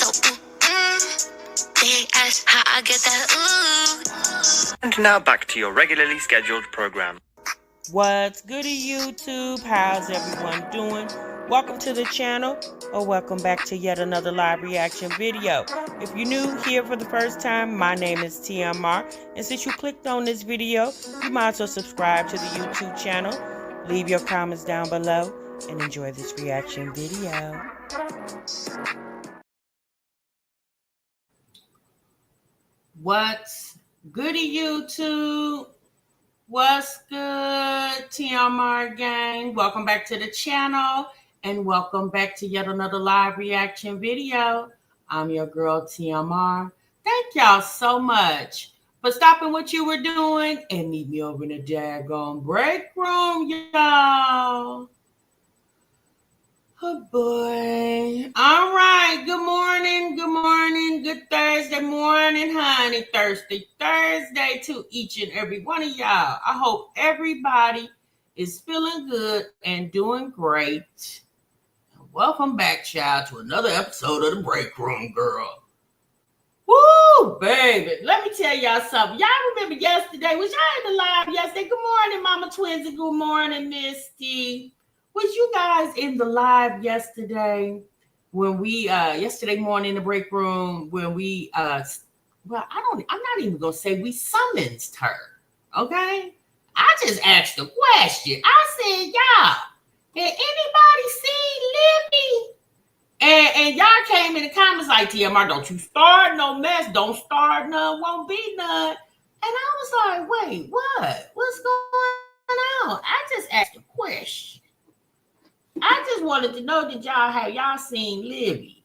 Big ass, how I get that ooh. And now back to your regularly scheduled program. What's goody YouTube? How's everyone doing? Welcome to the channel, or welcome back to yet another live reaction video. If you're new here for the first time, my name is TMR, and since you clicked on this video, you might as well subscribe to the YouTube channel, leave your comments down below, and enjoy this reaction video. What's goody YouTube? What's good, TMR gang? Welcome back to the channel and welcome back to yet another live reaction video. I'm your girl, TMR. Thank y'all so much for stopping what you were doing and meet me over in the daggone break room, y'all. Oh boy. All right. Good morning. Good morning. Good Thursday morning, honey. Thursday to each and every one of y'all. I hope everybody is feeling good and doing great. Welcome back, child, to another episode of the Break Room, girl. Woo, baby. Let me tell y'all something. Y'all remember yesterday? Was y'all in the live yesterday? Good morning, Mama Twins, and good morning, Misty. Was you guys in the live yesterday when we yesterday morning in the break room when we I'm not even gonna say we summoned her, okay? I just asked a question. I said, y'all, had anybody seen Libby? And y'all came in the comments like, TMR, don't you start no mess, don't start none, won't be none. And I was like, wait, what? What's going on? I just asked a question. I just wanted to know that y'all seen Libby.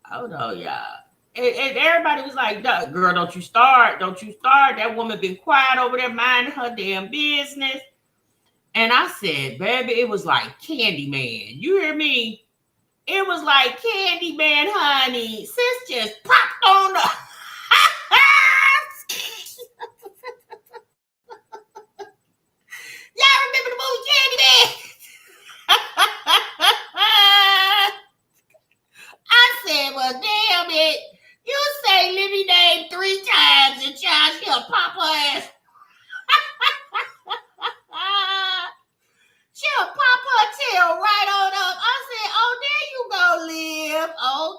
Hold on, y'all. And everybody was like, girl, don't you start. That woman been quiet over there minding her damn business. And I said, baby, it was like Candyman. You hear me? It was like Candyman, honey. Sis just popped on the... Y'all remember the movie Candyman? I said, well, damn it. You say Libby name 3 times and child, she'll pop her ass. She'll pop her tail right on up. I said, oh, there you go, Liv.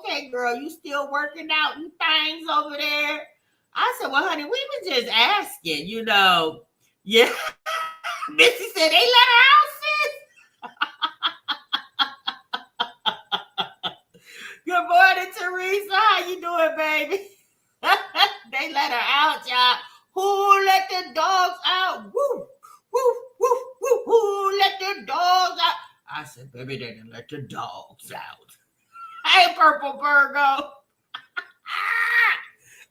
Okay, girl, you still working out and things over there? I said, well, honey, we were just asking, you know. Yeah. Missy said, they let her out, sis. Good morning, Teresa. How you doing, baby? They let her out, y'all. Who let the dogs out? Woo, woo, woo, woo. Who let the dogs out? I said, baby, they didn't let the dogs out. Hey, Purple Virgo.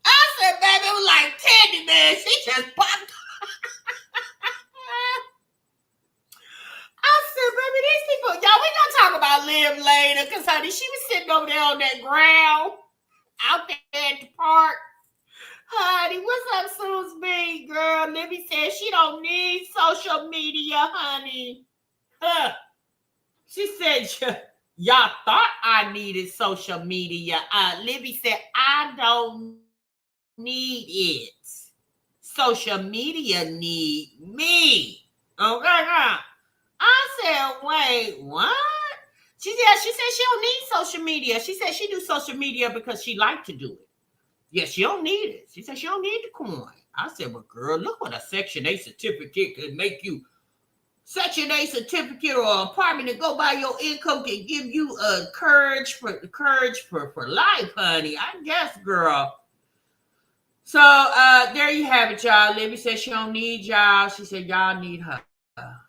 I said, baby, it was like Candyman. She just popped. I said, baby, these people, y'all, we gonna talk about Liv later, because, honey, she was sitting over there on that ground out there at the park. Honey, what's up, Suze B, girl? Libby said she don't need social media, honey. She said, y'all thought I needed social media. Libby said, I don't need it. Social media need me. Okay, girl. I said, wait, what? She said she don't need social media. She said she do social media because she like to do it. Yeah, she don't need it. She said she don't need the coin. I said, well, girl, look what a Section 8 certificate can make you. Section 8 certificate or apartment to go by your income can give you a courage for life, honey. I guess, girl. So there you have it, y'all. Libby said she don't need y'all. She said y'all need her.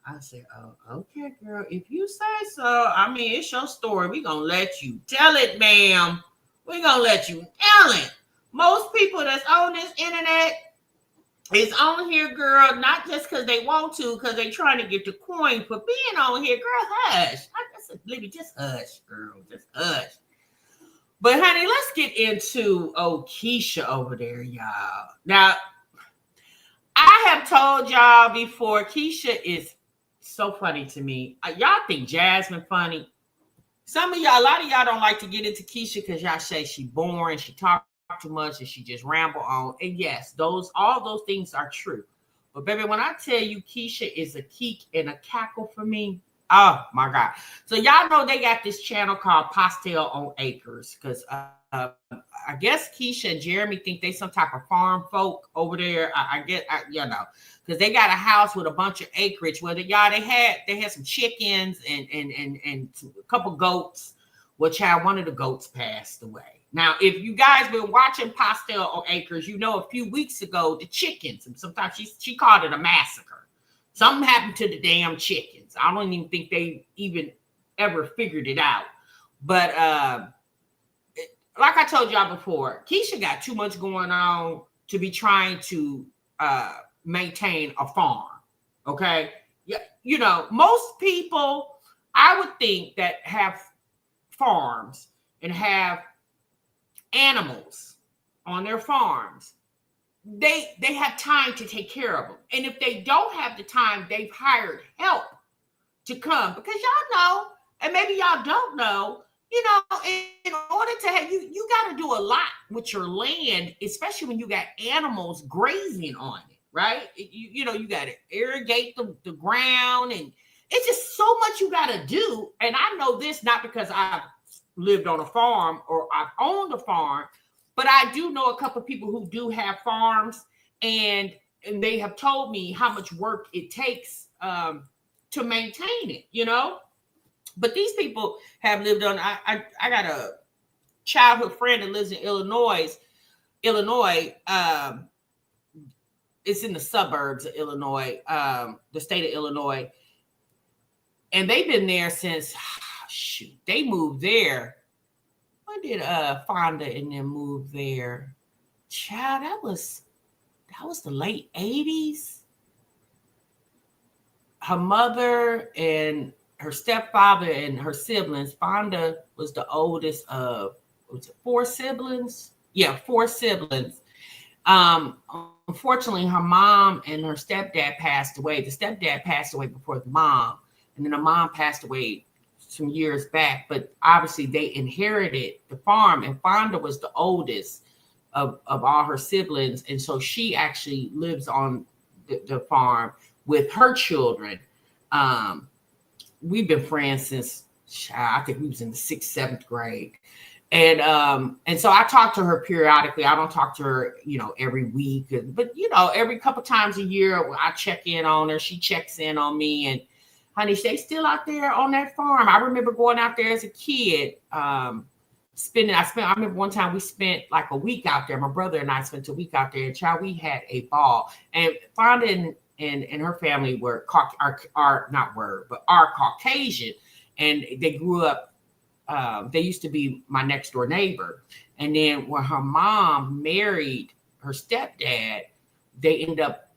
I said, oh, okay, girl. If you say so, I mean, it's your story. We're going to let you tell it, ma'am. We're going to let you tell it. Most people that's on this internet is on here, girl, not just because they want to, because they trying to get the coin for being on here. Girl, hush. I said, Libby, just hush, girl. Just hush. But, honey, let's get into Keisha over there, y'all. Now, I have told y'all before, Keisha is so funny to me. Y'all think Jasmine funny? Some of y'all, a lot of y'all don't like to get into Keisha because y'all say she boring, she talk too much, and she just ramble on. And yes, all those things are true. But baby, when I tell you Keisha is a keek and a cackle for me, oh my God. So y'all know they got this channel called Pastel on Acres because I guess Keisha and Jeremy think they some type of farm folk over there. Because they got a house with a bunch of acreage. Well, y'all, they had some chickens and a couple goats. Well, child, one of the goats passed away. Now, if you guys been watching Pastel on Acres, you know a few weeks ago the chickens, and sometimes she called it a massacre. Something happened to the damn chickens. I don't even think they even ever figured it out. But like I told y'all before, Keisha got too much going on to be trying to maintain a farm. Okay. Yeah, you know, most people I would think that have farms and have animals on their farms, they have time to take care of them. And if they don't have the time, they've hired help to come because y'all know, and maybe y'all don't know, you know, in order to have you got to do a lot with your land, especially when you got animals grazing on it, right? You know, you got to irrigate the ground, and it's just so much you got to do. And I know this not because I've lived on a farm or I've owned a farm, but I do know a couple of people who do have farms, and they have told me how much work it takes to maintain it, you know. But these people have lived on. I got a childhood friend that lives in Illinois. It's in the suburbs of Illinois, the state of Illinois, and they've been there since. Shoot, they moved there. When did Fonda and them move there? Child, that was the late 80s. Her mother and her stepfather and her siblings. Fonda was the oldest of, was it 4 siblings? Yeah, 4 siblings. Unfortunately, her mom and her stepdad passed away. The stepdad passed away before the mom, and then the mom passed away some years back. But obviously, they inherited the farm, and Fonda was the oldest of all her siblings, and so she actually lives on the farm with her children. We've been friends since I think we was in the 6th, 7th grade. And so I talk to her periodically. I don't talk to her, you know, every week, but you know, every couple times a year I check in on her. She checks in on me, and honey, they still out there on that farm. I remember going out there as a kid. I remember one time we spent like a week out there. My brother and I spent a week out there, and child, we had a ball. And Fonda and her family are Caucasian, and they grew up. They used to be my next door neighbor. And then when her mom married her stepdad, they ended up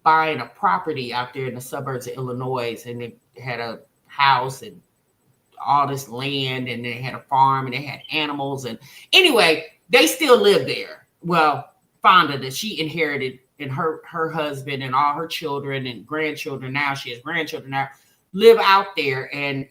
buying a property out there in the suburbs of Illinois, and they had a house and all this land, and they had a farm, and they had animals. And anyway, they still live there. Well, Fonda, that she inherited, and her husband and all her children and grandchildren, now she has grandchildren now, live out there, and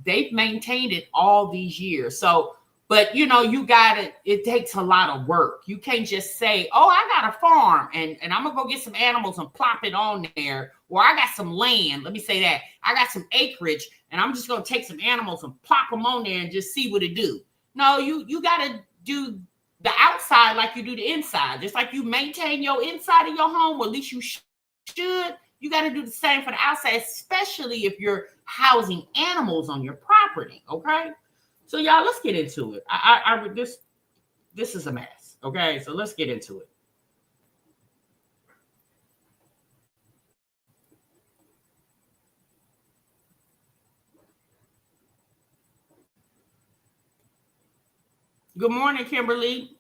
they've maintained it all these years. So, but you know, it takes a lot of work. You can't just say, oh, I got a farm and I'm gonna go get some animals and plop it on there, or I got some land. Let me say that I got some acreage and I'm just gonna take some animals and plop them on there and just see what it do. No, you gotta do the outside like you do the inside. Just like you maintain your inside of your home, or at least you should. You got to do the same for the outside, especially if you're housing animals on your property. Okay, so y'all, let's get into it. This is a mess. Okay, so let's get into it. Good morning, Kimberly.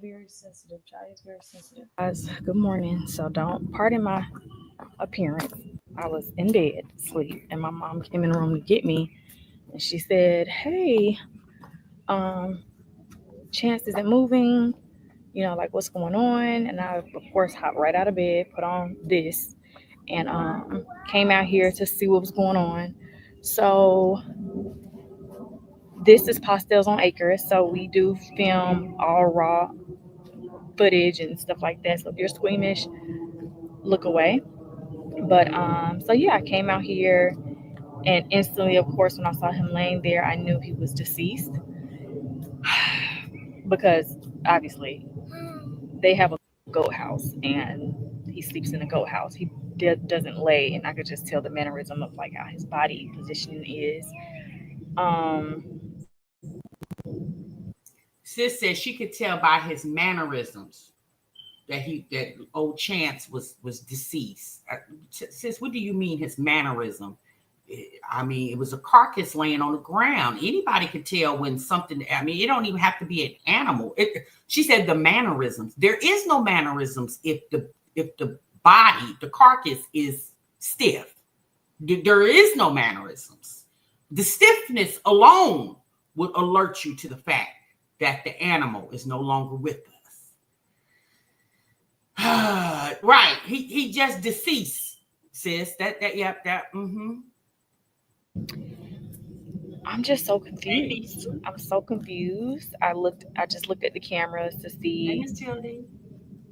Very sensitive. Chai is very sensitive. Guys, good morning. So don't pardon my appearance. I was in bed, asleep, and my mom came in the room to get me And she said, "Hey, um, Chance isn't moving. Like what's going on?" And I, of course, hopped right out of bed, put on this, and came out here to see what was going on. So this is Pastels on Acres. So we do film all raw footage and stuff like that. So if you're squeamish, look away. But so yeah, I came out here, and instantly, of course, when I saw him laying there, I knew he was deceased because obviously they have a goat house and he sleeps in a goat house. He doesn't lay, and I could just tell the mannerism of like how his body position is. Um, Sis said she could tell by his mannerisms that old Chance was deceased. Sis, what do you mean his mannerism? I mean, it was a carcass laying on the ground. Anybody could tell when something. I mean, it don't even have to be an animal. She said the mannerisms. There is no mannerisms if the body, the carcass, is stiff. There is no mannerisms. The stiffness alone would alert you to the fact that the animal is no longer with us. Right. He just deceased, sis. Mm-hmm. I'm just so confused. I'm so confused. I just looked at the cameras to see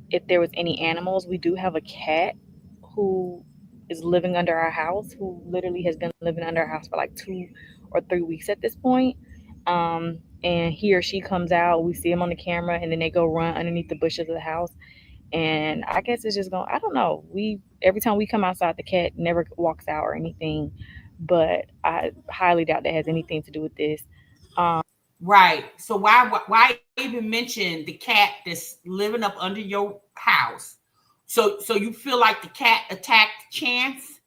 if there was any animals. We do have a cat who is living under our house, who literally has been living under our house for like 2 or 3 weeks at this point. And he or she comes out, we see him on the camera, and then they go run underneath the bushes of the house. And I guess it's just going, I don't know. Every time we come outside, the cat never walks out or anything. But I highly doubt that has anything to do with this. Right. So why even mention the cat that's living up under your house? So you feel like the cat attacked Chance?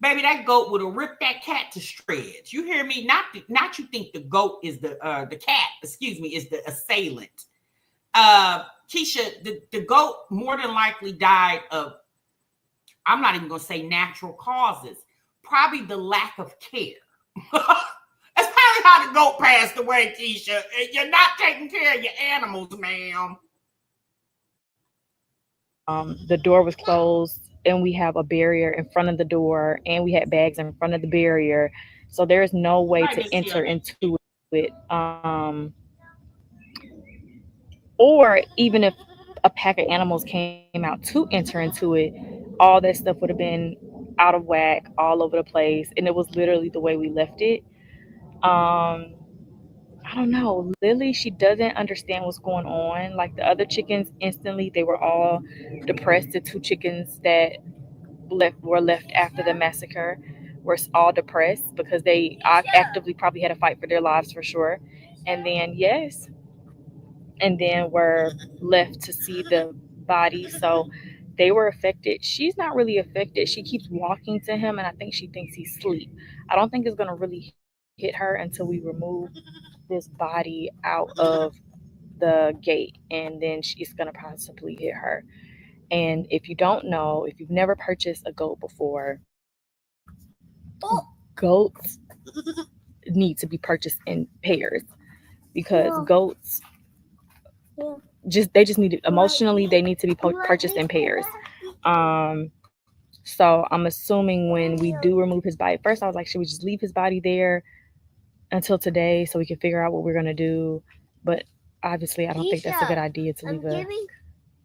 Baby, that goat would have ripped that cat to shreds. You hear me? Not you think the goat is the cat, excuse me, is the assailant. Keisha, the goat more than likely died of, I'm not even gonna say natural causes, probably the lack of care. That's probably how the goat passed away, Keisha. You're not taking care of your animals, ma'am. The door was closed, and we have a barrier in front of the door, and we had bags in front of the barrier. So there is no way to enter into it. Or even if a pack of animals came out to enter into it, all that stuff would have been out of whack, all over the place. And it was literally the way we left it. Um, I don't know. Lily, she doesn't understand what's going on. Like the other chickens, instantly they were all depressed. The two chickens that were left after the massacre were all depressed because they actively probably had a fight for their lives for sure. And then yes, and then were left to see the body. So they were affected. She's not really affected. She keeps walking to him, and I think she thinks he's asleep. I don't think it's going to really hit her until we remove this body out of the gate, and then it's going to possibly hit her. And if you don't know, if you've never purchased a goat before, goats need to be purchased in pairs because goats just need to, emotionally they need to be purchased in pairs. So I'm assuming when we do remove his body, first I was like, should we just leave his body there until today so we can figure out what we're gonna do? But obviously I don't think that's a good idea to leave a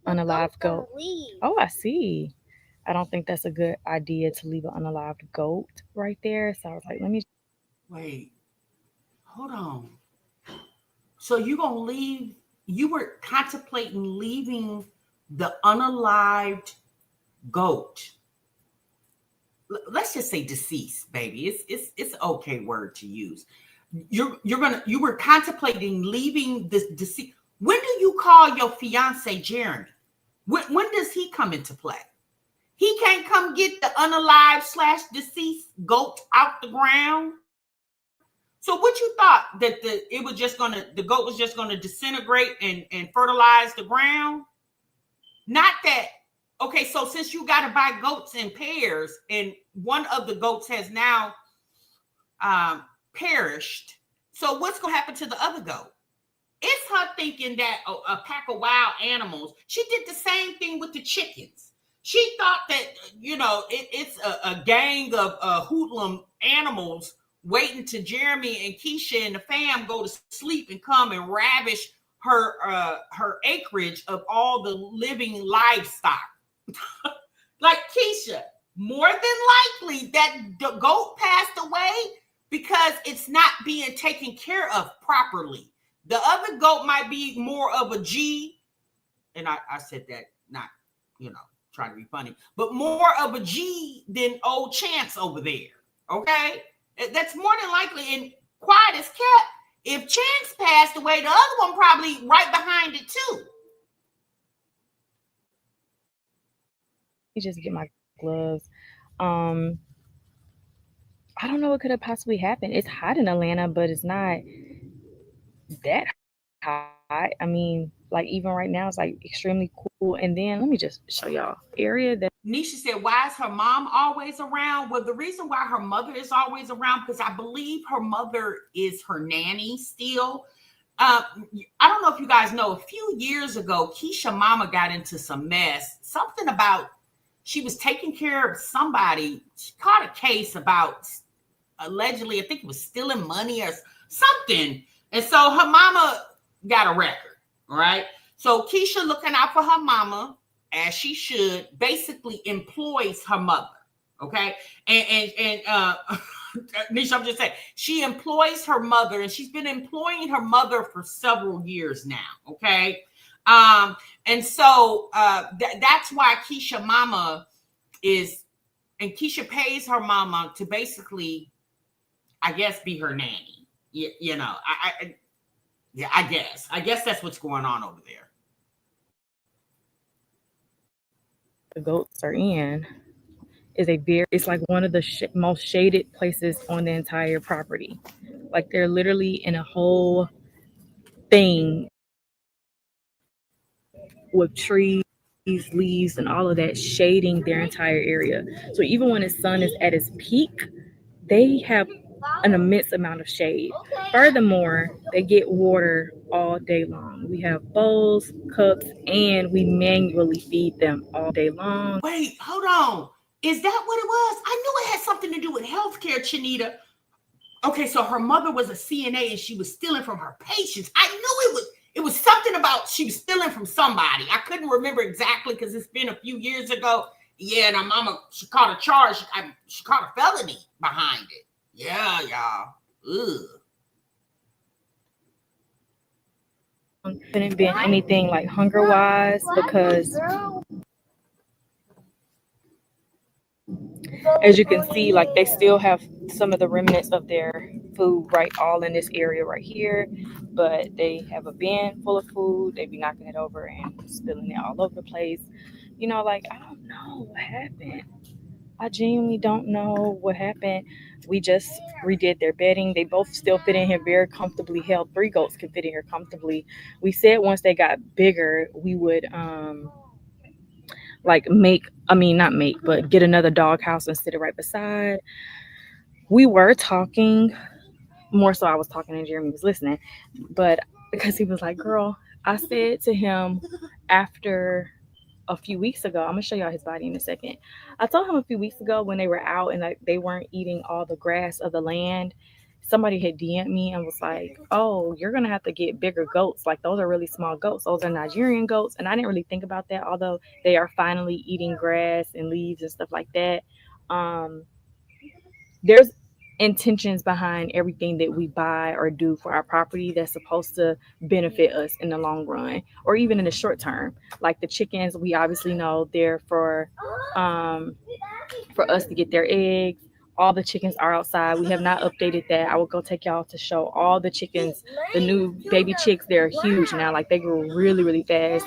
unalived goat. Oh, I see. I don't think that's a good idea to leave an unalived goat right there. So I was like, let me wait. Hold on. So you gonna leave? You were contemplating leaving the unalived goat. Let's just say deceased, baby. It's an okay word to use. You were contemplating leaving this deceased. When do you call your fiance Jeremy? When does he come into play? He can't come get the unalived / deceased goat out the ground. So what you thought that the goat was just gonna disintegrate and fertilize the ground? Not that. Okay, so since you got to buy goats in pairs, and one of the goats has now perished. So what's going to happen to the other goat? It's her thinking that a pack of wild animals. She did the same thing with the chickens. She thought that, it's a gang of hoodlum animals waiting to Jeremy and Keisha and the fam go to sleep and come and ravish her acreage of all the living livestock. Like, Keisha, more than likely that the goat passed away because it's not being taken care of properly. The other goat might be more of a G, and I said that not, trying to be funny, but more of a G than old Chance over there. Okay? That's more than likely, and quiet as kept. If Chance passed away, the other one probably right behind it too. You just get my gloves. I don't know what could have possibly happened. It's hot in Atlanta, but it's not that hot. I mean, like even right now, it's like extremely cool. And then let me just show y'all area that Nisha said, why is her mom always around? Well, the reason why her mother is always around, because I believe her mother is her nanny still. I don't know if you guys know, a few years ago, Keisha mama got into some mess. Something about she was taking care of somebody. She caught a case about allegedly, I think it was stealing money or something. And so her mama got a record, all right? So Keisha, looking out for her mama, as she should, basically employs her mother, okay? And Nisha, I'm just saying, she employs her mother, and she's been employing her mother for several years now, okay? And so that's why Keisha mama and Keisha pays her mama to basically, I guess, be her nanny. I guess that's what's going on over there. the goats are in it's like one of the most shaded places on the entire property. Like they're literally in a whole thing with trees, leaves, and all of that shading their entire area. So even when the sun is at its peak, they have an immense amount of shade. Furthermore, they get water all day long. We have bowls, cups, and we manually feed them all day long. Wait, hold on. Is that what it was? I knew it had something to do with healthcare, Chinita. Okay, so her mother was a CNA and she was stealing from her patients. I knew it was something about she was stealing from somebody. I couldn't remember exactly because it's been a few years ago. Yeah, and her mama, she caught a charge. She caught a felony behind it. Yeah, y'all. Ugh. Couldn't be anything like hunger wise because as you can see, like they still have some of the remnants of their food right all in this area right here, but they have a bin full of food. They be knocking it over and spilling it all over the place. Like I don't know what happened. I genuinely don't know what happened. We just redid their bedding. They both still fit in here very comfortably. Hell, 3 goats can fit in here comfortably. We said once they got bigger, we would get another dog house and sit it right beside. We were talking, more so I was talking and Jeremy was listening, but because he was like, girl, I said to him after a few weeks ago, I'm gonna show y'all his body in a second. I told him a few weeks ago when they were out and like they weren't eating all the grass of the land, somebody had DM'd me and was like, oh, you're gonna have to get bigger goats. Like those are really small goats. Those are Nigerian goats. And I didn't really think about that, although they are finally eating grass and leaves and stuff like that. There's intentions behind everything that we buy or do for our property that's supposed to benefit us in the long run or even in the short term. Like the chickens, we obviously know they're for us to get their eggs. All the chickens are outside. We have not updated that. I will go take y'all to show all the chickens, the new baby chicks. They're huge now. Like they grew really, really fast.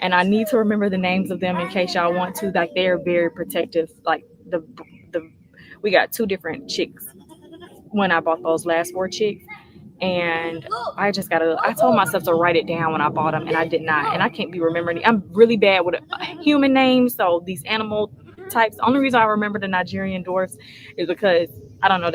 And I need to remember the names of them in case y'all want to. Like they're very protective. Like we got 2 different chicks when I bought those last 4 chicks. And I told myself to write it down when I bought them and I did not. And I can't be remembering. I'm really bad with human names. So these animal types, the only reason I remember the Nigerian dwarfs is because, I don't know,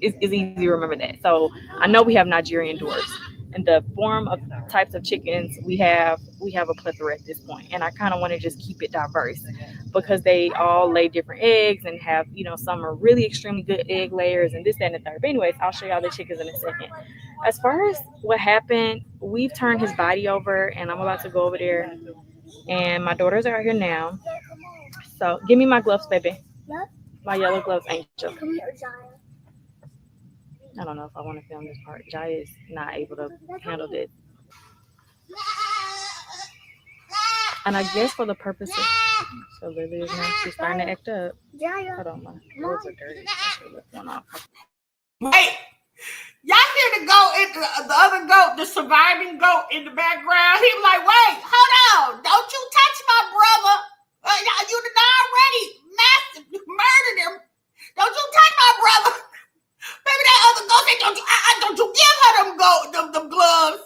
it's easy to remember that. So I know we have Nigerian dwarfs. And the form of types of chickens we have a plethora at this point, and I kind of want to just keep it diverse because they all lay different eggs and have, some are really extremely good egg layers and this, that, and the third. But anyways, I'll show y'all the chickens in a second. As far as what happened, we've turned his body over, and I'm about to go over there. And my daughters are here now. So give me my gloves, baby. My yellow gloves, Angel. I don't know if I want to film this part. Jaya is not able to handle this. And I guess for the purposes, so Lily is now, she's starting to act up. Hold on, my gloves are dirty. I should lift one off. Wait, y'all hear the goat, the other goat, the surviving goat in the background? He was like, wait, hold on. Don't you touch my brother. You done already murdered him. Don't you touch my brother. Maybe that other goat said, don't you give her them gloves.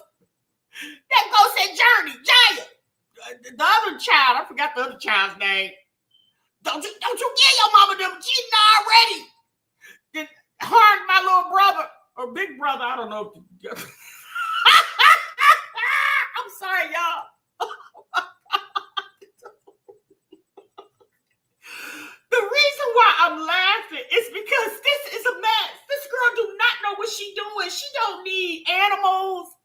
That goat said, Journey, Jaya. The other child, I forgot the other child's name. Don't you give your mama them. She done already then harmed my little brother or big brother. I don't know. I'm sorry, y'all. The reason why I'm laughing is because this is a mess. This girl do not know what she's doing. She don't need animals.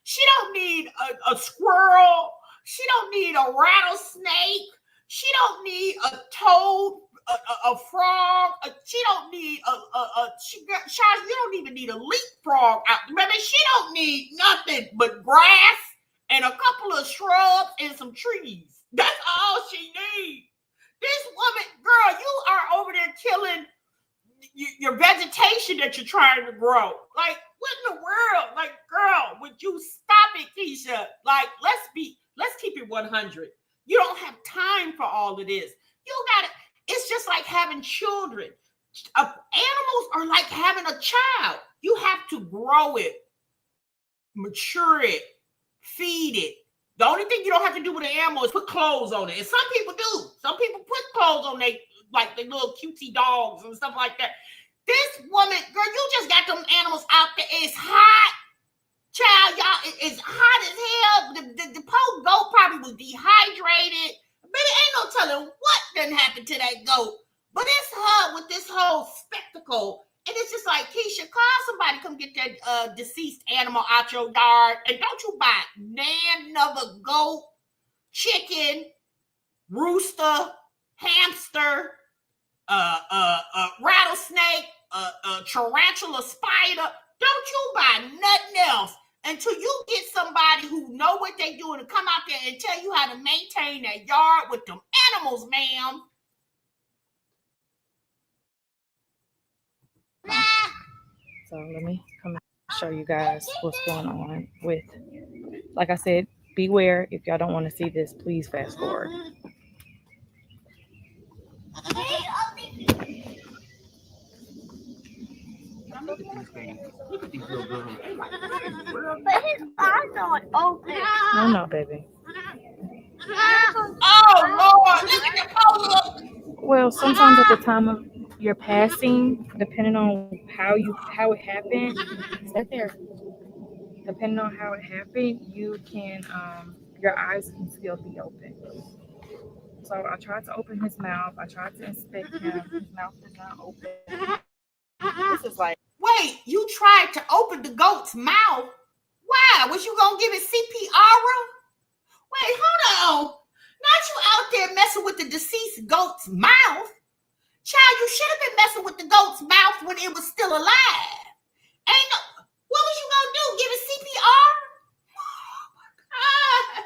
She don't need a squirrel. She don't need a rattlesnake. She don't need a toad, a frog. She don't need you don't even need a leapfrog out. Baby, she don't need nothing but grass and a couple of shrubs and some trees. That's all she needs. This woman, girl, you are over there killing your vegetation that you're trying to grow. Like, what in the world? Like, girl, would you stop it, Keisha? Like, let's keep it 100. You don't have time for all of this. It's just like having children. Animals are like having a child. You have to grow it, mature it, feed it. The only thing you don't have to do with an animal is put clothes on it. And some people do. Some people put clothes on they little cutesy dogs and stuff like that. This woman, girl, you just got them animals out there. It's hot. Child, y'all, it's hot as hell. The poor goat probably was dehydrated. But it ain't no telling what done happened to that goat. But it's her with this whole spectacle. And it's just like, Keisha, call somebody, come get that deceased animal out your yard. And don't you buy another goat, chicken, rooster, hamster, rattlesnake, tarantula, spider. Don't you buy nothing else until you get somebody who know what they doing to come out there and tell you how to maintain that yard with them animals, ma'am. So let me come show you guys what's going on with, like I said, beware. If y'all don't want to see this, please fast forward. Look at these little girls. But his eyes aren't open. No, baby. Oh, Lord. Look at the pole. Well, sometimes at the time of your passing, depending on how it happened, sit there. Depending on how it happened, you can your eyes can still be open. So I tried to open his mouth. I tried to inspect him. His mouth was not open. This is like, wait, you tried to open the goat's mouth? Why? Was you gonna give it CPR? Wait, hold on. Not you out there messing with the deceased goat's mouth. Child, you should have been messing with the goat's mouth when it was still alive. What was you gonna do? Give it CPR? Oh my God.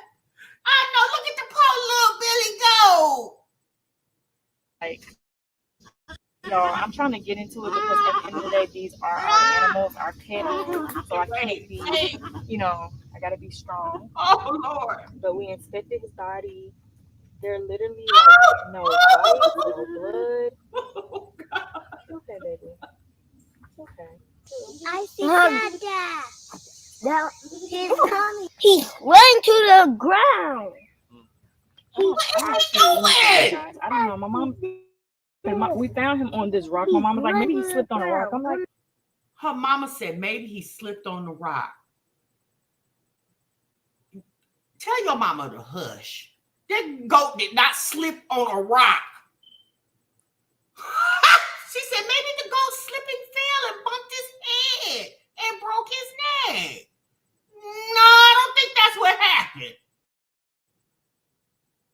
I know, look at the poor little Billy goat. like, y'all, I'm trying to get into it because at the end of the day, these are our animals, our pets. So I can't be, I gotta be strong. Oh Lord. But we inspected his body. They're literally like no bites, no blood. Oh God. It's okay, baby. It's okay. I see Dada. Now he's coming. He's running to the ground. What is he doing? I don't know. My mom, we found him on this rock. My mom was like, maybe he slipped on a rock. I'm like, Her mama said maybe he slipped on the rock. Tell your mama to hush. That goat did not slip on a rock. She said maybe the goat slipped and fell and bumped his head and broke his neck. No, I don't think that's what happened.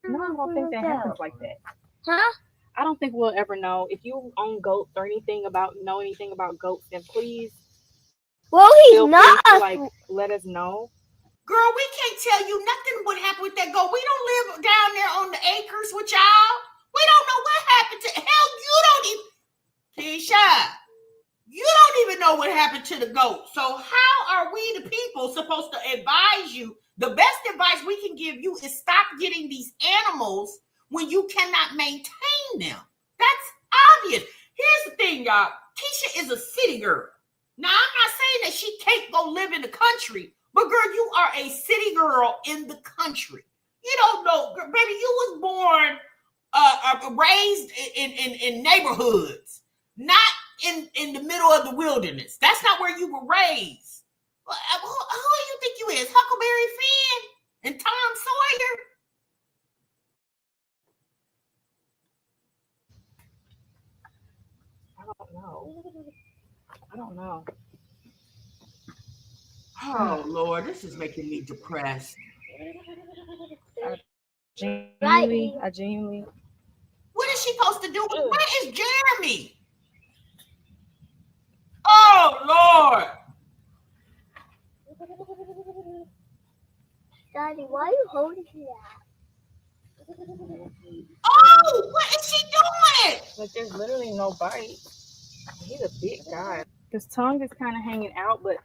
No, I don't think that happens like that. Huh? I don't think we'll ever know. If you own goats or know anything about goats, then please Well, he's feel free not. to let us know. Girl, we can't tell you nothing what happened with that goat. We don't live down there on the acres with y'all. We don't know what happened to. Hell, you don't even. Keisha, you don't even know what happened to the goat. So how are we, the people, supposed to advise you? The best advice we can give you is stop getting these animals when you cannot maintain them. That's obvious. Here's the thing, y'all. Keisha is a city girl. Now, I'm not saying that she can't go live in the country, but girl, you are a city girl in the country. You don't know, girl, baby, you was born, raised in neighborhoods, not in the middle of the wilderness. That's not where you were raised. Who do you think you is? Huckleberry Finn and Tom Sawyer? I don't know. Oh, Lord, this is making me depressed. I genuinely. What is she supposed to do? Where is Jeremy? Oh, Lord. Daddy, why are you holding that? Oh, what is she doing? Like, there's literally no bite. He's a big guy. His tongue is kind of hanging out, but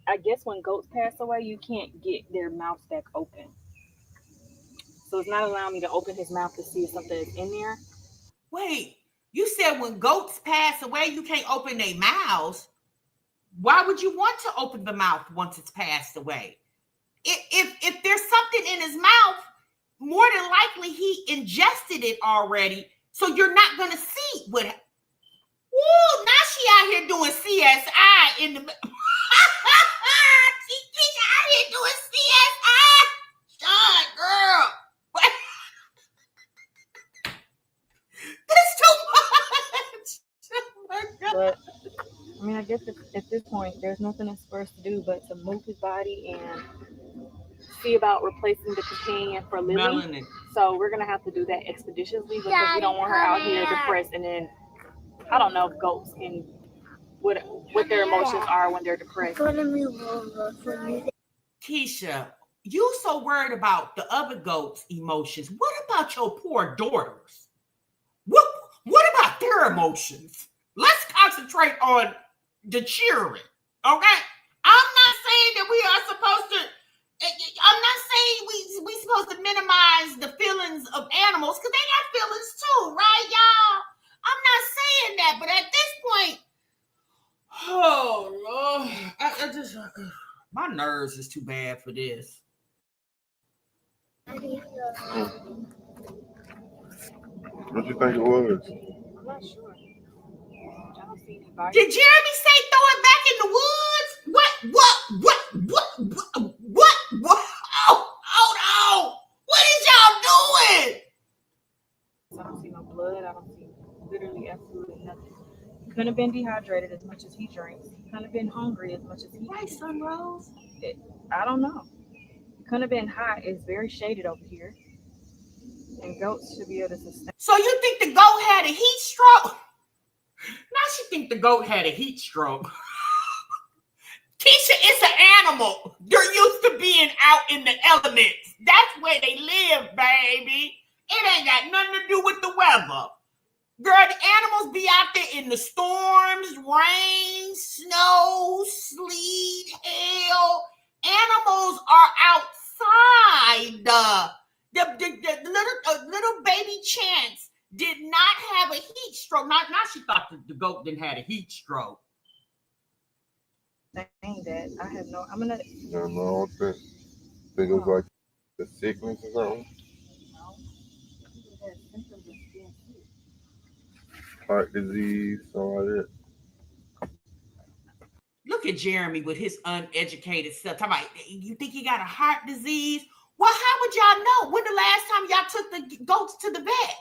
I guess when goats pass away, you can't get their mouths back open. So it's not allowing me to open his mouth to see if something is in there. Wait, you said when goats pass away, you can't open their mouths. Why would you want to open the mouth once it's passed away? If there's something in his mouth, more than likely he ingested it already. So you're not going to see what. Woo, now she out here doing CSI in the. She's out here doing CSI. Shut, girl. That's too much. But I mean, I guess at this point, there's nothing else for us to do but to move his body and see about replacing the companion for Libby. Melanin. So we're gonna have to do that expeditiously because we don't want her out here depressed. And then I don't know if goats can what their emotions are when they're depressed. Keisha, you so worried about the other goats' emotions. What about your poor daughters? What about their emotions? Let's concentrate on the children, okay? I'm not saying that we are supposed to. I'm not saying we supposed to minimize the feelings of animals because they got feelings too, right, y'all? I'm not saying that, but at this point, oh Lord, I just my nerves is too bad for this. What you think it was? I'm not sure. Did Jeremy say throw it back in the woods? What? Oh, no! What is y'all doing? I don't see no blood. I don't see literally absolutely nothing. He couldn't have been dehydrated as much as he drinks. He couldn't have been hungry as much as he Right, Sunrose? I don't know. He couldn't have been hot. It's very shaded over here. And goats should be able to sustain. So you think the goat had a heat stroke? Now she think the goat had a heat stroke. Keisha, it's an animal. They're used to being out in the elements. That's where they live, baby. It ain't got nothing to do with the weather. Girl, the animals be out there in the storms, rain, snow, sleet, hail. Animals are outside. The little baby Chance did not have a heat stroke. Now she thought the goat didn't have a heat stroke. Saying that I have no. I'm gonna. No, I don't think it was like the sickness or something. Heart disease, something like that. Look at Jeremy with his uneducated stuff. Talking about, you think he got a heart disease? Well, how would y'all know? When the last time y'all took the goats to the vet?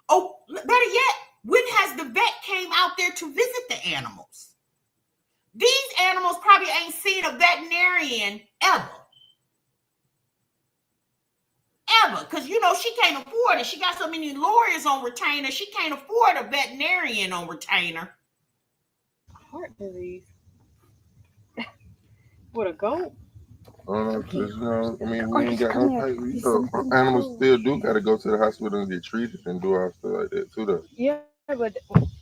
Oh, better yet, when has the vet came out there to visit the animals? These animals probably ain't seen a veterinarian ever. Because, you know, she can't afford it. She got so many lawyers on retainer, she can't afford a veterinarian on retainer. Heart disease. What, a goat? Just, you know, I mean, we ain't got no pay. So animals still do got to go to the hospital and get treated and do all stuff like that too, though. Yeah, but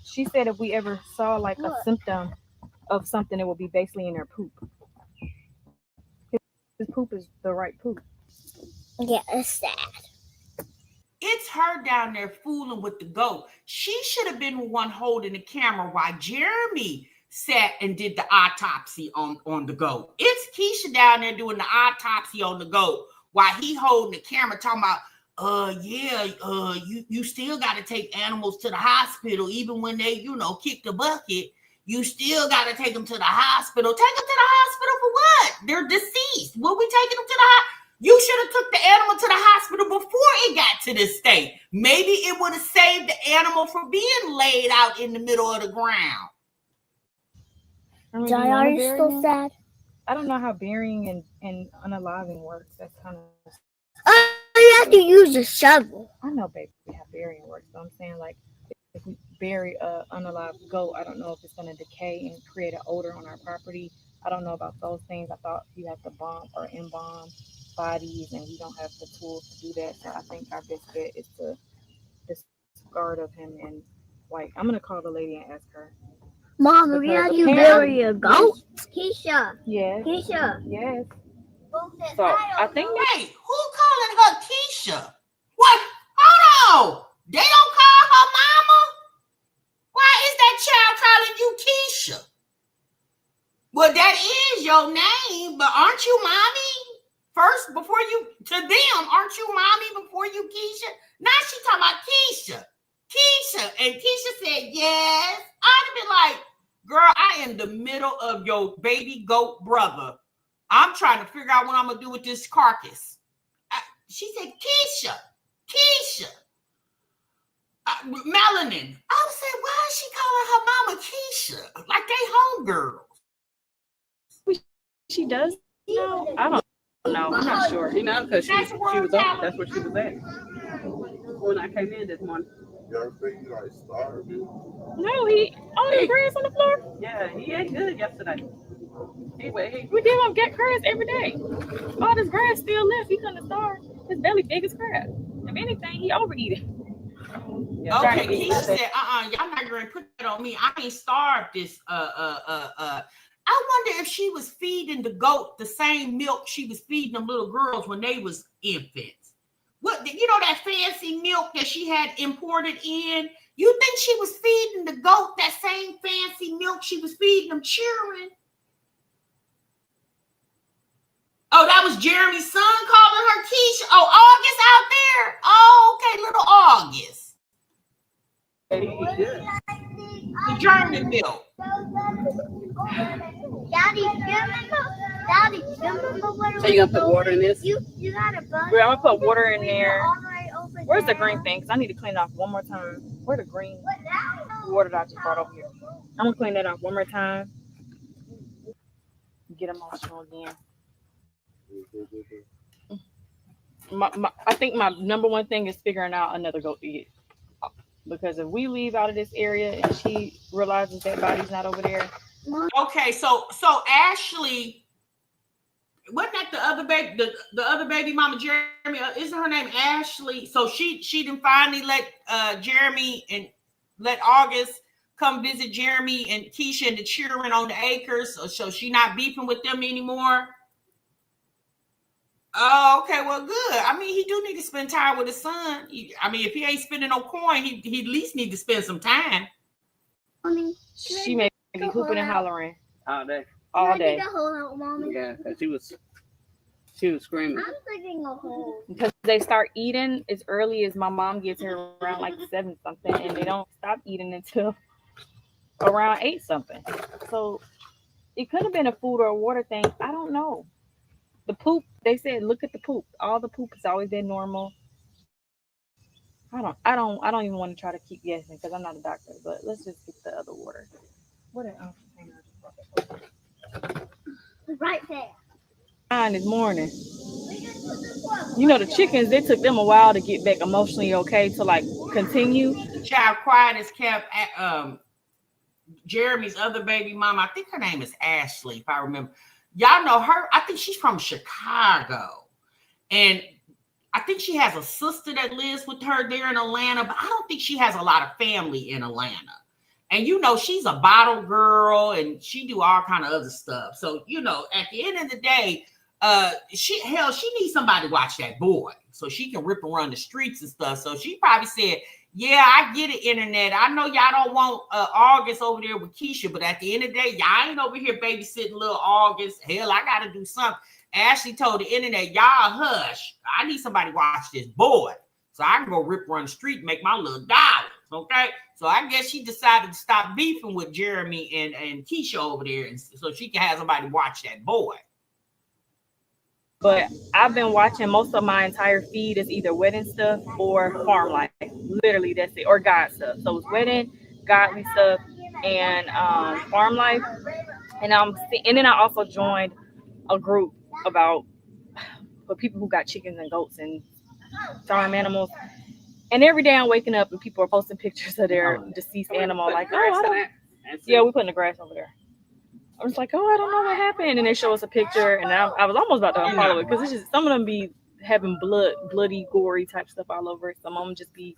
she said if we ever saw like a symptom of something, it would be basically in their poop. His poop is the right poop. Yeah, it's sad. It's her down there fooling with the goat. She should have been the one holding the camera while Jeremy sat and did the autopsy on the goat. It's Keisha down there doing the autopsy on the goat while he holding the camera talking about, you still got to take animals to the hospital even when they, you know, kick the bucket. You still got to take them to the hospital. Take them to the hospital for what? They're deceased. What we taking them to the hospital? You should have took the animal to the hospital before it got to this state. Maybe it would have saved the animal from being laid out in the middle of the ground. Jai, are you still sad? I don't know how burying and unaliving works. That's kind of... you have to use a shovel. I know, baby, how burying works. So I'm saying, like, if we bury a unalived goat, I don't know if it's going to decay and create an odor on our property. I don't know about those things. I thought you have to bomb or embalm bodies, and we don't have the tools to do that. So I think our best bet is to discard of him. And, like, I'm going to call the lady and ask her. Mom, Because how do you bury a goat? Keisha. Yes. Keisha. Yes. So I think Wait, who calling her Keisha? What? Hold on. They don't call her mama? Why is that child calling you Keisha? Well, that is your name, but aren't you mommy? First, before you, to them, aren't you mommy before you Keisha? Now she talking about Keisha. Keisha. And Keisha said, yes. I'd have been like, girl, I am the middle of your baby goat brother. I'm trying to figure out what I'm going to do with this carcass. She said, Keisha. Melanin. I was saying, why is she calling her mama Keisha? Like they homegirls. she does. No, I don't know. I'm not sure. You know, because she was up. That's where she was at when I came in this morning. Y'all think he like starved? No, all the grass on the floor. Yeah, he ate good yesterday. We give him get grass every day. All this grass still left. He couldn't have starved. His belly big as crap. If anything, he overeating. Yeah, okay, Keisha said, y'all not gonna put that on me. I ain't starved this. I wonder if she was feeding the goat the same milk she was feeding them little girls when they was infants. What, you know, that fancy milk that she had imported in? You think she was feeding the goat that same fancy milk she was feeding them children? Oh, that was Jeremy's son calling her Keisha. Oh, August out there. Oh, okay, little August. The German milk. Daddy, So you gonna put water in this? You got a bunch. I'm gonna put water in there. Where's the green thing? Because I need to clean it off one more time. Where the green water that I just brought over here? I'm gonna clean that off one more time. Get emotional again. I think my number one thing is figuring out another goat to get. Because if we leave out of this area and she realizes that body's not over there. Okay, so Ashley, wasn't that the other baby, the other baby mama, Jeremy? Isn't her name Ashley? So she didn't finally let Jeremy and let August come visit Jeremy and Keisha and the children on the acres. So she not beefing with them anymore. Oh, okay, well, good. I mean, he do need to spend time with his son. If he ain't spending no coin, he at least need to spend some time. She may be hooping and hollering All day. all day. Yeah, because she was screaming. I'm digging a hole. Because they start eating as early as my mom gets here around like 7 something, and they don't stop eating until around 8 something. So It could have been a food or a water thing. I don't know. The poop, they said, look at the poop. All the poop has always been normal. I don't even want to try to keep guessing because I'm not a doctor. But let's just get the other water. What an Right there. fine this morning. You know the chickens. They took them a while to get back emotionally okay to like continue. Child quiet as kept Jeremy's other baby mama. I think her name is Ashley, if I remember. Y'all know her. I think she's from Chicago. And I think she has a sister that lives with her there in Atlanta, but I don't think she has a lot of family in Atlanta. And you know, she's a bottle girl and she do all kind of other stuff. So, you know, at the end of the day, she needs somebody to watch that boy so she can rip and run the streets and stuff. So she probably said, yeah, I get it, internet. I know y'all don't want August over there with Keisha, but at the end of the day, y'all ain't over here babysitting little August. Hell, I got to do something. Ashley told the internet, y'all hush. I need somebody to watch this boy so I can go rip run the street and make my little dollars. Okay. So I guess she decided to stop beefing with Jeremy and Keisha over there, and so she can have somebody watch that boy. But I've been watching most of my entire feed is either wedding stuff or farm life. Literally, that's it, or God stuff. So it's wedding, godly stuff, and farm life. And then I also joined a group about for people who got chickens and goats and farm animals. And every day I'm waking up and people are posting pictures of their deceased animal. Like, yeah, we putting the grass over there. I was like, I don't know what happened. And they show us a picture, and I was almost about to unfollow it because it's just some of them be having bloody, gory type stuff all over it. Some of them just be,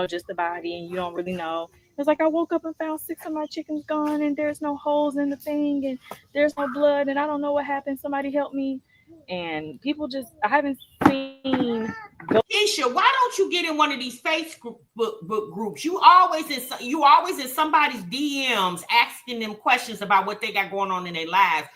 just the body, and you don't really know. It's like I woke up and found 6 of my chickens gone, and there's no holes in the thing, and there's no blood, and I don't know what happened. Somebody help me. And people I haven't seen. Keisha, why don't you get in one of these Facebook groups? You always in somebody's DMs asking them questions about what they got going on in their lives.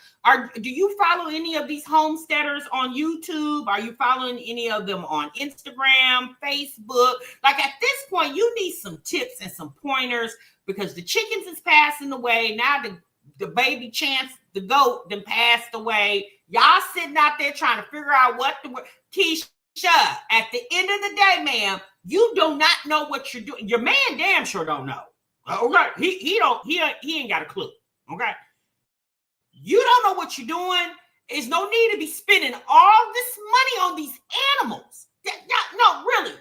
Do you follow any of these homesteaders on YouTube? Are you following any of them on Instagram, Facebook? Like at this point, you need some tips and some pointers because the chickens is passing away. Now the baby Chance, the goat, then passed away. Y'all sitting out there trying to figure out what Keisha, at the end of the day, ma'am, you do not know what you're doing. Your man damn sure don't know. Okay. He ain't got a clue. Okay. You don't know what you're doing. There's no need to be spending all this money on these animals. No, really.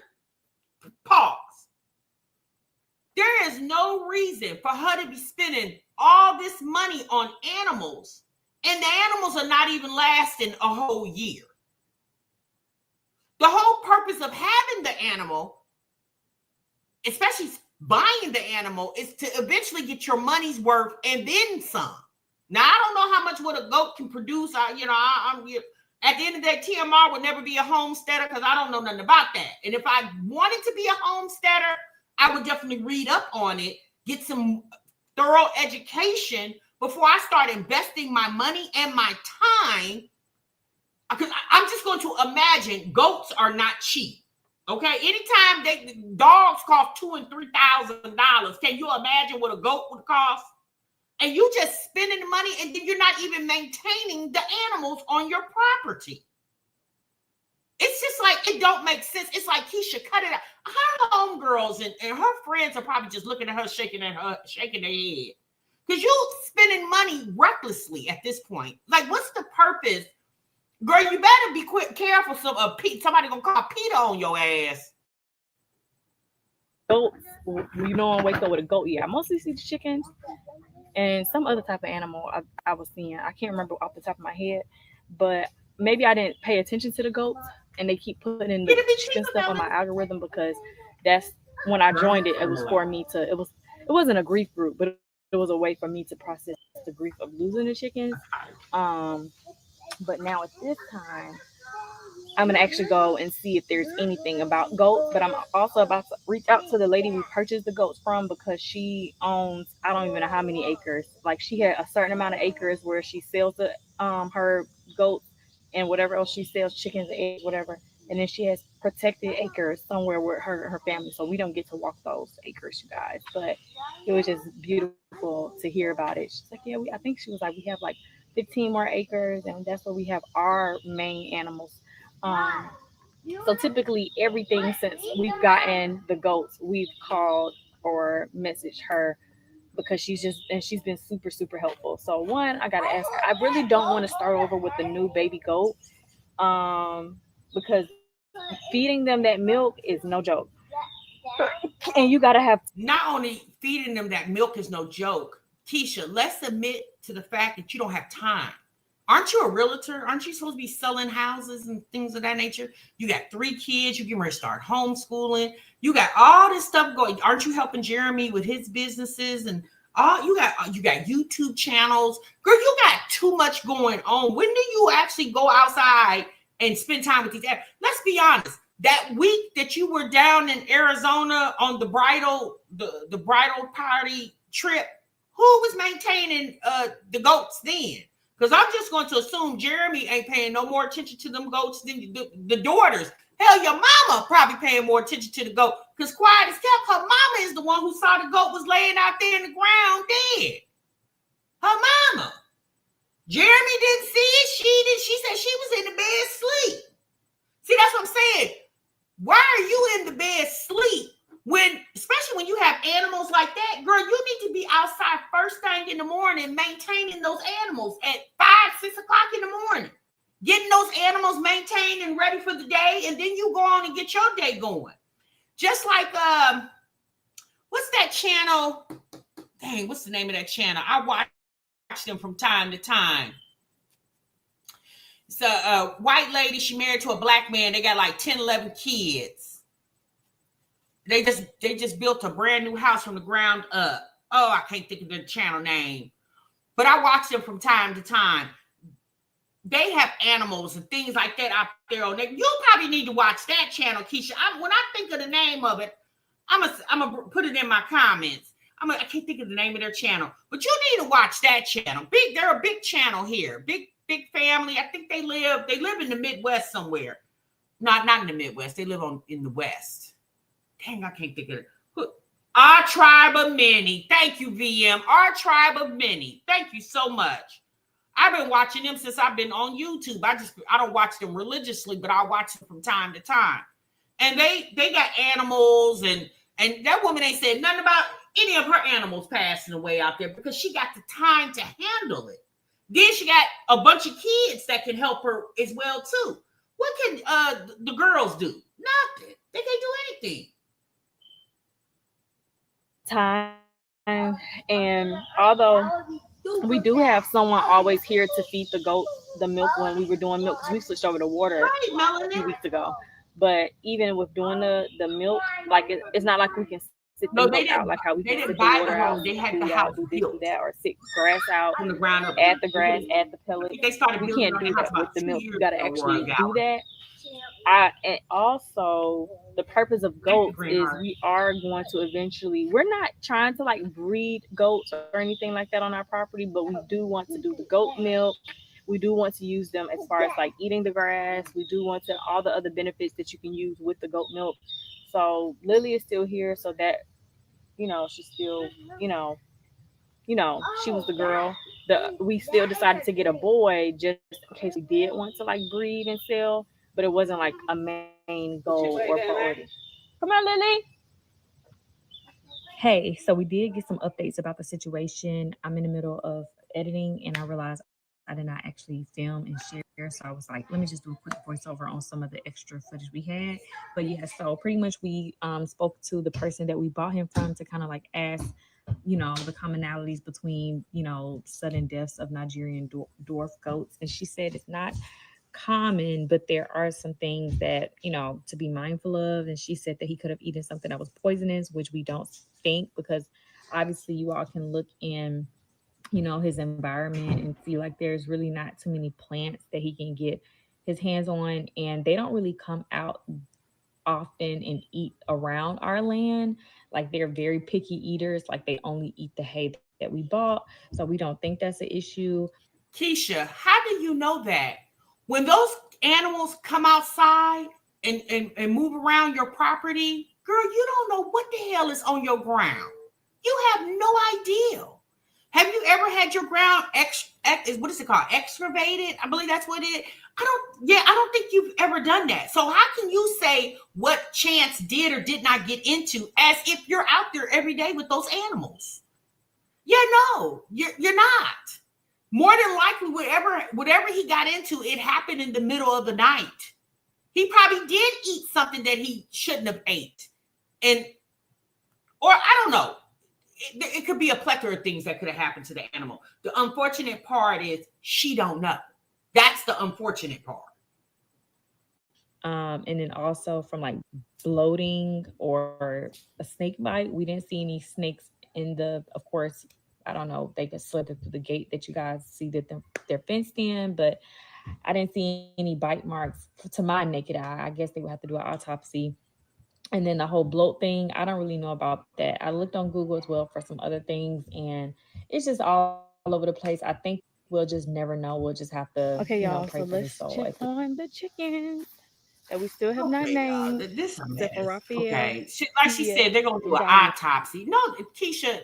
Pause. There is no reason for her to be spending all this money on animals, and the animals are not even lasting a whole year. The whole purpose of having the animal, especially buying the animal, is to eventually get your money's worth and then some. Now, I don't know how much what a goat can produce. I'm at the end of the day, TMR would never be a homesteader because I don't know nothing about that. And if I wanted to be a homesteader, I would definitely read up on it, get some thorough education before I start investing my money and my time. Because I'm just going to imagine goats are not cheap. Okay, anytime dogs cost $2,000 and $3,000, can you imagine what a goat would cost? And you just spending the money, and then you're not even maintaining the animals on your property. It's just like it don't make sense. It's like Keisha, cut it out. Her homegirls and her friends are probably just looking at her, shaking their head, because you spending money recklessly at this point. Like, what's the purpose? Girl, you better be careful. Somebody gonna call PETA on your ass. Goats, I wake up with a goat. Yeah, I mostly see the chickens and some other type of animal I was seeing. I can't remember off the top of my head, but maybe I didn't pay attention to the goats, and they keep putting in the chicken stuff on my algorithm because that's when I joined it. It was for me to. It wasn't a grief group, but it was a way for me to process the grief of losing the chickens. But now at this time, I'm going to actually go and see if there's anything about goats. But I'm also about to reach out to the lady we purchased the goats from because she owns, I don't even know how many acres. Like she had a certain amount of acres where she sells her goats and whatever else she sells, chickens, eggs, whatever. And then she has protected acres somewhere with her family, so we don't get to walk those acres, you guys. But it was just beautiful to hear about it. She's like, yeah, I think she was like, we have like 15 more acres, and that's where we have our main animals. Um, so typically, everything since we've gotten the goats, we've called or messaged her because she's been super super helpful. So one, I gotta ask her. I really don't want to start over with the new baby goat, because feeding them that milk is no joke, and you gotta have Not only feeding them that milk is no joke, Keisha, let's admit to the fact that you don't have time. Aren't you a realtor? Aren't you supposed to be selling houses and things of that nature? You got 3 kids. You getting ready to start homeschooling. You got all this stuff going. Aren't you helping Jeremy with his businesses and all? You got YouTube channels. Girl, you got too much going on. When do you actually go outside and spend time with these? Let's be honest. That week that you were down in Arizona on the bridal party trip, who was maintaining the goats then? Because I'm just going to assume Jeremy ain't paying no more attention to them goats than the daughters. Hell, your mama probably paying more attention to the goat. Because quiet as kept, her mama is the one who saw the goat was laying out there in the ground dead. Her mama. Jeremy didn't see it. She did. She said she was in the bed sleep. See, that's what I'm saying. Why are you in the bed sleep especially when you have animals like that? Girl, you need to be outside first thing in the morning, maintaining those animals at 5, 6 o'clock in the morning, getting those animals maintained and ready for the day. And then you go on and get your day going. Just like, what's that channel? Dang, what's the name of that channel? I watch them from time to time. It's a white lady. She married to a black man. They got like 10, 11 kids. They just built a brand new house from the ground up. Oh, I can't think of the channel name. But I watch them from time to time. They have animals and things like that out there on there. You probably need to watch that channel, Keisha. When I think of the name of it, I'm gonna put it in my comments. I can't think of the name of their channel. But you need to watch that channel. They're a big channel here. Big family. I think they live in the Midwest somewhere. Not in the Midwest. They live in the West. Dang, I can't think of it. Our Tribe of Many. Thank you, VM. Our Tribe of Many. Thank you so much. I've been watching them since I've been on YouTube. I don't watch them religiously, but I watch them from time to time. And they got animals, and that woman ain't said nothing about any of her animals passing away out there because she got the time to handle it. Then she got a bunch of kids that can help her as well too. What can the girls do? Nothing. They can't do anything. time. And although we do have someone always here to feed the goat the milk when we were doing milk, because we switched over to water a few weeks ago. But even with doing the milk, like it's not like we can sit the milk out like how we can sit the water out, they had do the that, house do this, built do that, or sit grass out, from the ground up. add the grass, add the pellets. They started We building can't on do the house that with about the 2 milk. years You got to ago, actually Royal do that. And also the purpose of goats is we are going to eventually, we're not trying to like breed goats or anything like that on our property, but we do want to do the goat milk. We do want to use them as far as like eating the grass. We do want to all the other benefits that you can use with the goat milk. So Lily is still here, so that she's still she was the girl. We still decided to get a boy just in case we did want to like breed and sell, but it wasn't like a main goal or priority. Come on, Lily. Hey, so we did get some updates about the situation. I'm in the middle of editing and I realized I did not actually film and share. So I was like, let me just do a quick voiceover on some of the extra footage we had. But yeah, so pretty much we spoke to the person that we bought him from to kind of like ask the commonalities between sudden deaths of Nigerian dwarf goats, and she said it's not common, but there are some things that to be mindful of. And she said that he could have eaten something that was poisonous, which we don't think, because obviously you all can look in his environment and see like there's really not too many plants that he can get his hands on, and they don't really come out often and eat around our land. Like they're very picky eaters, like they only eat the hay that we bought, so we don't think that's an issue. Keisha, how do you know that? When those animals come outside and move around your property, girl, you don't know what the hell is on your ground. You have no idea. Have you ever had your ground what is it called? Excavated? I believe that's what it is. I don't think you've ever done that. So how can you say what Chance did or did not get into as if you're out there every day with those animals? Yeah, no, you're not. More than likely, whatever he got into, it happened in the middle of the night. He probably did eat something that he shouldn't have ate. Or I don't know. It could be a plethora of things that could have happened to the animal. The unfortunate part is she don't know. That's the unfortunate part. And then also from like bloating or a snake bite, we didn't see any snakes of course, I don't know, they could slip through the gate that you guys see that they're fenced in, but I didn't see any bite marks to my naked eye. I guess they would have to do an autopsy. And then the whole bloat thing, I don't really know about that. I looked on Google as well for some other things, and it's just all over the place. I think we'll just never know. We'll just have to, Okay, y'all. pray So for his let's soul. check on the chickens that we still have not named. This a Except for mess. Raphael. Okay, like she said, they're gonna do an autopsy. No, Keisha,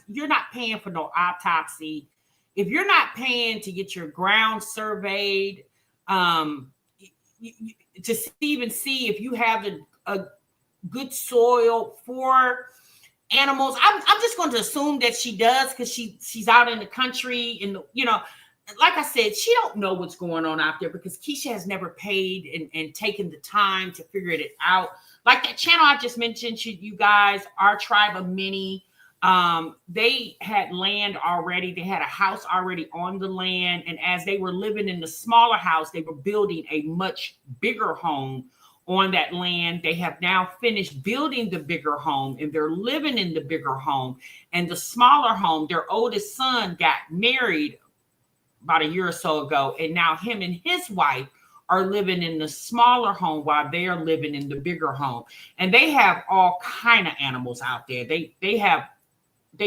you're not paying for no autopsy. If you're not paying to get your ground surveyed, to even see if you have a good soil for animals, I'm just going to assume that she does because she's out in the country, and like I said, she don't know what's going on out there because Keisha has never paid and taken the time to figure it out. Like that channel I just mentioned, you guys, Our Tribe of Many, they had land already. They had a house already on the land. And as they were living in the smaller house, they were building a much bigger home on that land. They have now finished building the bigger home and they're living in the bigger home. And the smaller home, their oldest son got married about a year or so ago. And now him and his wife are living in the smaller home while they are living in the bigger home. And they have all kind of animals out there. They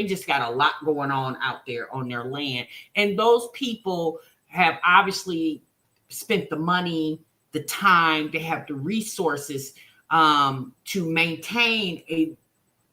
just got a lot going on out there on their land. And those people have obviously spent the money, the time, they have the resources to maintain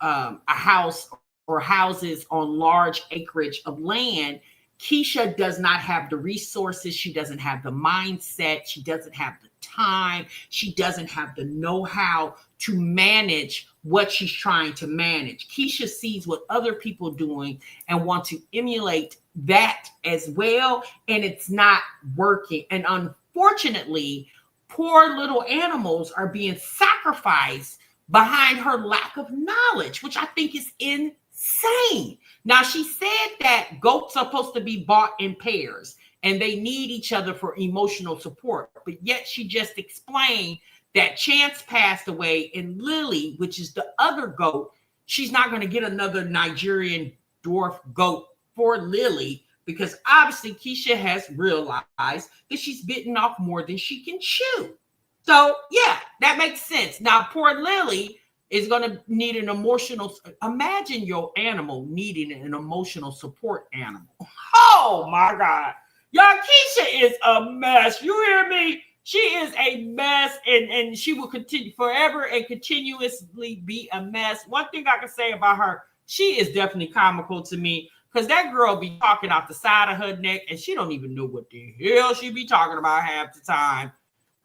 a house or houses on large acreage of land. Keisha does not have the resources. She doesn't have the mindset. She doesn't have the time. She doesn't have the know-how to manage what she's trying to manage. Keisha sees what other people are doing and want to emulate that as well. And it's not working. And unfortunately, poor little animals are being sacrificed behind her lack of knowledge, which I think is insane. Now, she said that goats are supposed to be bought in pairs and they need each other for emotional support. But yet she just explained that Chance passed away and Lily, which is the other goat, she's not going to get another Nigerian dwarf goat for Lily because obviously Keisha has realized that she's bitten off more than she can chew. So, yeah, that makes sense. Now, poor Lily is going to need an emotional. Imagine your animal needing an emotional support animal. Oh, my God. Y'all, Keisha is a mess. You hear me? She is a mess, and she will continue forever and continuously be a mess. One thing I can say about her, she is definitely comical to me because that girl be talking out the side of her neck, and she don't even know what the hell she be talking about half the time.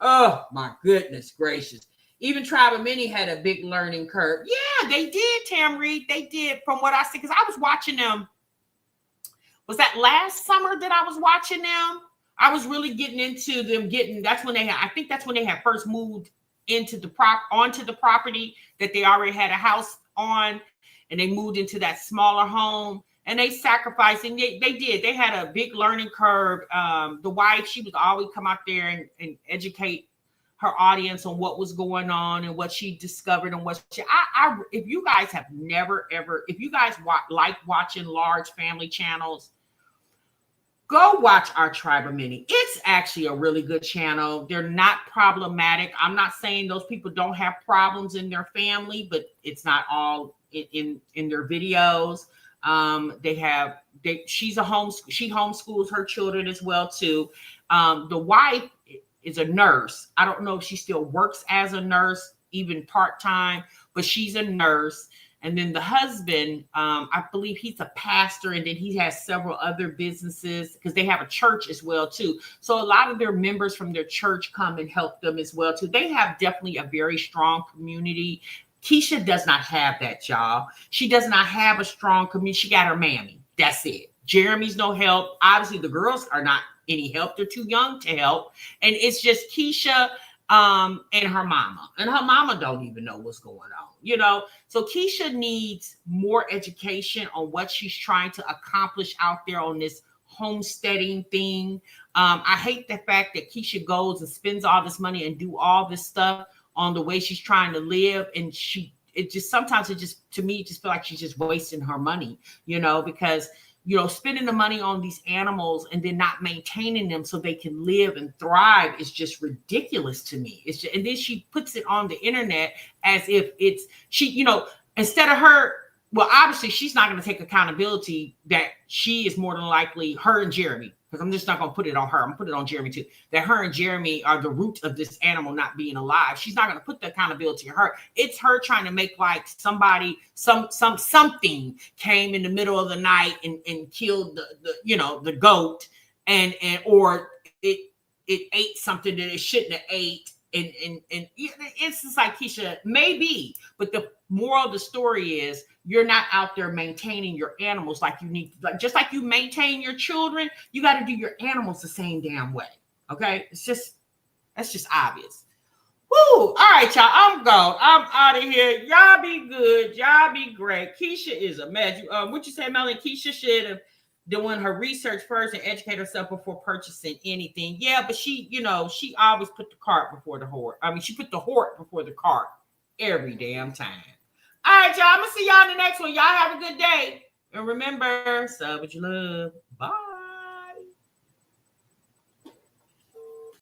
Oh, my goodness gracious. Even Tribe of Many had a big learning curve. Yeah, they did, Tam Reed. They did, from what I see, because I was watching them. Was that last summer that I was watching them? I was really getting into them I think that's when they had first moved onto the property that they already had a house on, and they moved into that smaller home, and they sacrificed, and they did. They had a big learning curve. The wife, she would always come out there and educate her audience on what was going on and what she discovered and if you guys have never ever, if you guys like watching large family channels, go watch Our Tribe of Many. It's actually a really good channel. They're not problematic. I'm not saying those people don't have problems in their family, but it's not all in their videos. She homeschools her children as well too. The wife is a nurse. I don't know if she still works as a nurse, even part-time, but she's a nurse. And then the husband, I believe he's a pastor, and then he has several other businesses because they have a church as well too. So a lot of their members from their church come and help them as well too. They have definitely a very strong community. Keisha does not have that, y'all. She does not have a strong community. She got her mammy. That's it. Jeremy's no help. Obviously, the girls are not any help. They're too young to help. And it's just Keisha and her mama. And her mama don't even know what's going on, you know? So Keisha needs more education on what she's trying to accomplish out there on this homesteading thing. I hate the fact that Keisha goes and spends all this money and do all this stuff on the way she's trying to live. And sometimes to me, it just feel like she's just wasting her money, you know, because spending the money on these animals and then not maintaining them so they can live and thrive is just ridiculous to me. And then she puts it on the internet as if instead of her, well, obviously she's not going to take accountability that she is more than likely, her and Jeremy, because I'm just not going to put it on her. I'm going to put it on Jeremy too, that her and Jeremy are the root of this animal not being alive. She's not going to put the accountability on her. It's her trying to make like somebody, something came in the middle of the night and killed the goat or it ate something that it shouldn't have ate. And it's just like, Keisha, maybe, but the moral of the story is you're not out there maintaining your animals like you need, like just like you maintain your children, you got to do your animals the same damn way. Okay, that's just obvious. Woo! All right, y'all, I'm gone. I'm out of here. Y'all be good. Y'all be great. Keisha is a mess. What you say, Melanie? Keisha should have doing her research first and educate herself before purchasing anything. Yeah, but she always put the cart before the horse. I mean, she put the horse before the cart every damn time. All right, y'all. I'm going to see y'all in the next one. Y'all have a good day. And remember, sub what you love. Bye.